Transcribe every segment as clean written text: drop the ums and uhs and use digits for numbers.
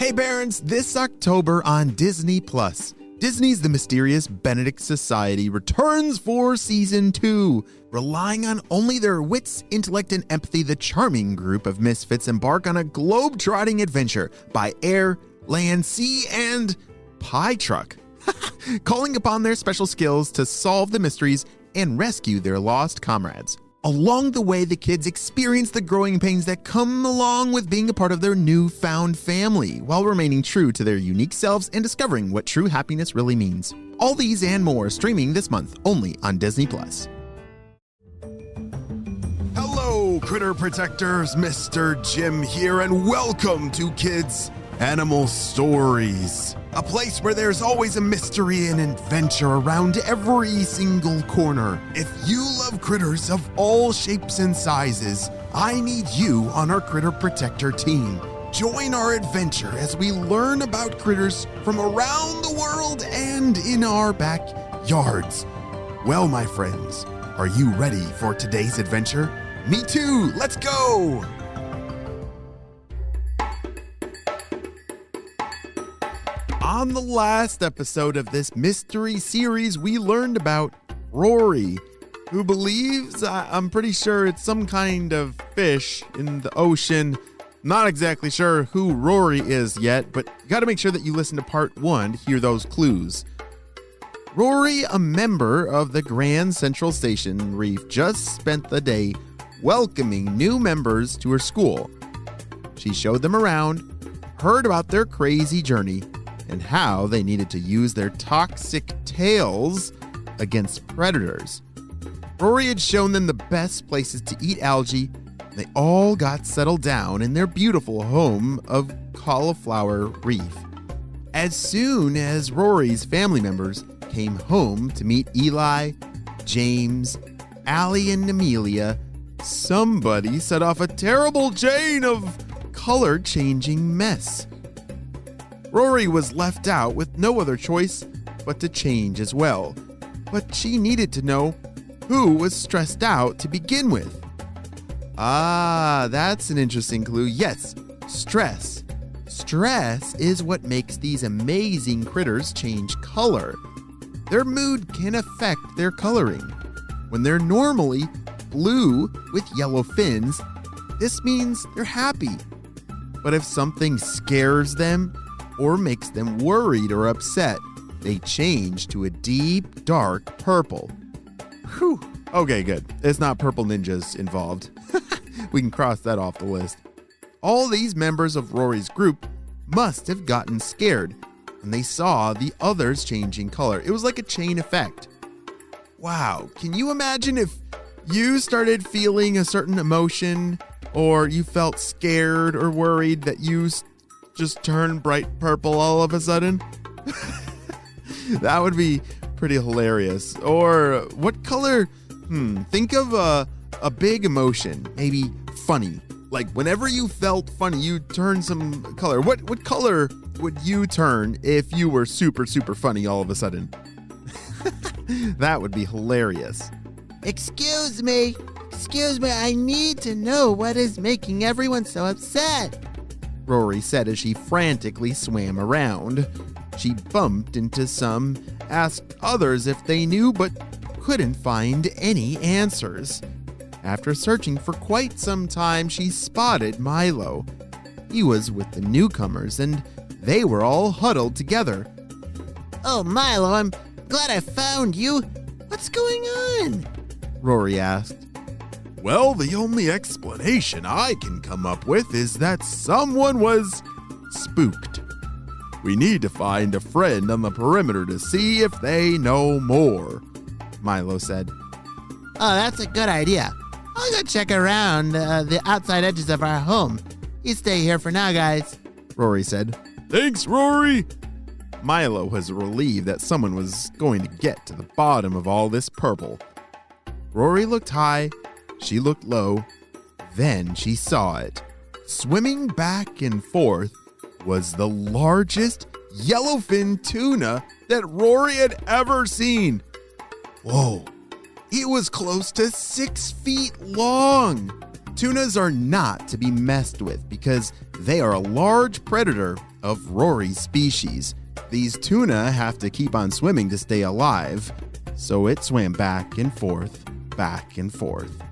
Hey Barons, this October on Disney+, Disney's The Mysterious Benedict Society returns for Season 2. Relying on only their wits, intellect, and empathy, the charming group of misfits embark on a globe-trotting adventure by air, land, sea, and pie truck, calling upon their special skills to solve the mysteries and rescue their lost comrades. Along the way, the kids experience the growing pains that come along with being a part of their newfound family, while remaining true to their unique selves and discovering what true happiness really means. All these and more streaming this month only on Disney+. Hello, Critter Protectors, Mr. Jim here, and welcome to Kids Animal Stories, a place where there's always a mystery and adventure around every single corner. If you love critters of all shapes and sizes, I need you on our Critter Protector team. Join our adventure as we learn about critters from around the world and in our backyards. Well, my friends, are you ready for today's adventure? Me too, let's go! On the last episode of this mystery series, we learned about Rory, who believes, I'm pretty sure it's some kind of fish in the ocean. Not exactly sure who Rory is yet, but you gotta make sure that you listen to part 1 to hear those clues. Rory, a member of the Grand Central Station Reef, just spent the day welcoming new members to her school. She showed them around, heard about their crazy journey, and how they needed to use their toxic tails against predators. Rory had shown them the best places to eat algae, and they all got settled down in their beautiful home of Cauliflower Reef. As soon as Rory's family members came home to meet Eli, James, Allie, and Amelia, somebody set off a terrible chain of color-changing mess. Rory was left out with no other choice but to change as well. But she needed to know who was stressed out to begin with. Ah, that's an interesting clue. Yes, stress. Stress is what makes these amazing critters change color. Their mood can affect their coloring. When they're normally blue with yellow fins, this means they're happy. But if something scares them, or makes them worried or upset, they change to a deep, dark purple. Whew. Okay, good. It's not purple ninjas involved. We can cross that off the list. All these members of Rory's group must have gotten scared when they saw the others changing color. It was like a chain effect. Wow, can you imagine if you started feeling a certain emotion, or you felt scared or worried, that you just turn bright purple all of a sudden? That would be pretty hilarious. Or what color? Think of a big emotion, maybe funny. Like whenever you felt funny, you turn some color. What color would you turn if you were super, super funny all of a sudden? That would be hilarious. Excuse me, I need to know what is making everyone so upset. Rory said as she frantically swam around. She bumped into some, asked others if they knew, but couldn't find any answers. After searching for quite some time, she spotted Milo. He was with the newcomers, and they were all huddled together. Oh, Milo, I'm glad I found you. What's going on? Rory asked. Well, the only explanation I can come up with is that someone was spooked. We need to find a friend on the perimeter to see if they know more, Milo said. Oh, that's a good idea. I'll go check around the outside edges of our home. You stay here for now, guys, Rory said. Thanks, Rory. Milo was relieved that someone was going to get to the bottom of all this purple. Rory looked high. She looked low, then she saw it. Swimming back and forth was the largest yellowfin tuna that Rory had ever seen. Whoa, it was close to 6 feet long. Tunas are not to be messed with because They are a large predator of Rory's species. These tuna have to keep on swimming to stay alive, so it swam back and forth, back and forth.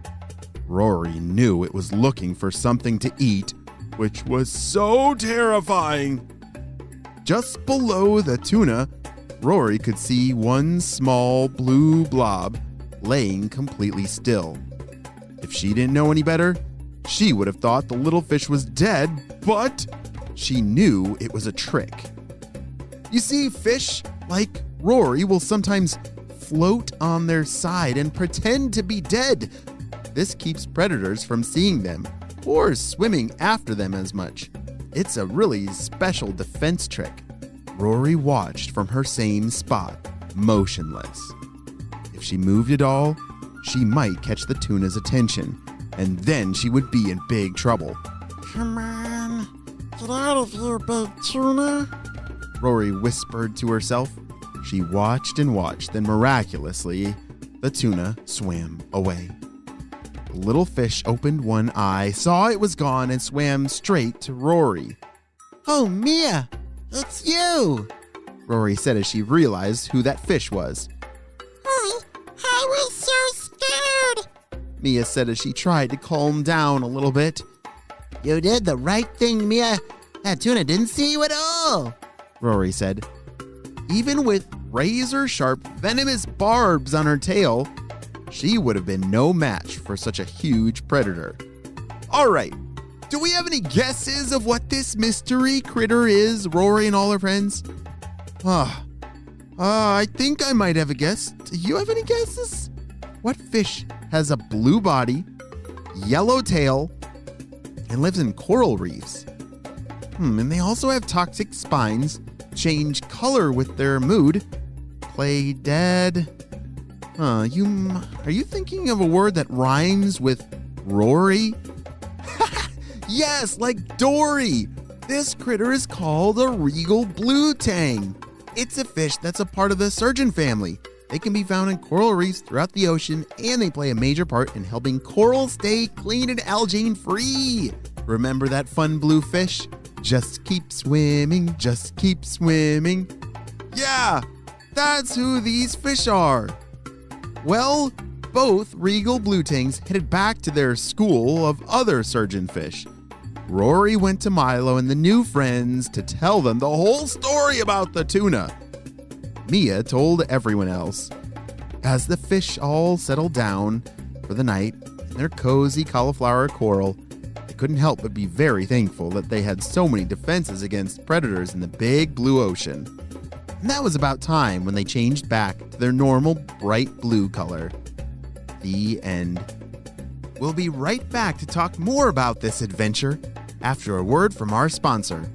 Rory knew it was looking for something to eat, which was so terrifying. Just below the tuna, Rory could see one small blue blob laying completely still. If she didn't know any better, she would have thought the little fish was dead, but she knew it was a trick. You see, fish, like Rory, will sometimes float on their side and pretend to be dead. This keeps predators from seeing them or swimming after them as much. It's a really special defense trick. Rory watched from her same spot, motionless. If she moved at all, she might catch the tuna's attention, and then she would be in big trouble. Come on, get out of here, big tuna. Rory whispered to herself. She watched and watched, then miraculously, the tuna swam away. The little fish opened one eye, saw it was gone, and swam straight to Rory. Oh, Mia, it's you! Rory said as she realized who that fish was. I was so scared! Mia said as she tried to calm down a little bit. You did the right thing, Mia. That tuna didn't see you at all, Rory said. Even with razor-sharp, venomous barbs on her tail, she would have been no match for such a huge predator. All right, do we have any guesses of what this mystery critter is, Rory and all her friends? I think I might have a guess. Do you have any guesses? What fish has a blue body, yellow tail, and lives in coral reefs? And they also have toxic spines, change color with their mood, play dead. Are you thinking of a word that rhymes with Rory? Yes, like Dory. This critter is called a regal blue tang. It's a fish that's a part of the sturgeon family. They can be found in coral reefs throughout the ocean, and they play a major part in helping coral stay clean and algae free. Remember that fun blue fish? Just keep swimming, just keep swimming. Yeah, that's who these fish are. Well, both regal blue tangs headed back to their school of other surgeonfish. Rory went to Milo and the new friends to tell them the whole story about the tuna. Mia told everyone else. As the fish all settled down for the night in their cozy cauliflower coral, they couldn't help but be very thankful that they had so many defenses against predators in the big blue ocean. And that was about time when they changed back to their normal bright blue color. The end. We'll be right back to talk more about this adventure after a word from our sponsor.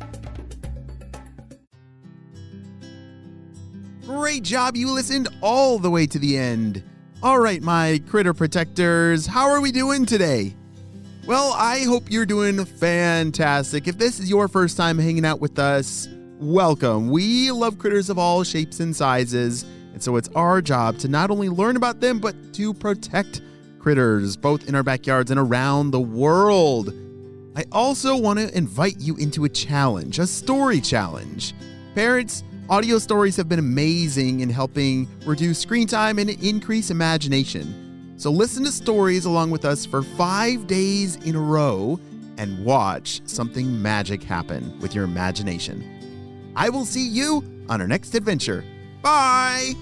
Great job, you listened all the way to the end. All right, my critter protectors, how are we doing today? Well, I hope you're doing fantastic. If this is your first time hanging out with us, welcome. We love critters of all shapes and sizes, and so it's our job to not only learn about them, but to protect critters, both in our backyards and around the world. I also want to invite you into a challenge, a story challenge. Parents, audio stories have been amazing in helping reduce screen time and increase imagination. So listen to stories along with us for 5 days in a row and watch something magic happen with your imagination. I will see you on our next adventure. Bye!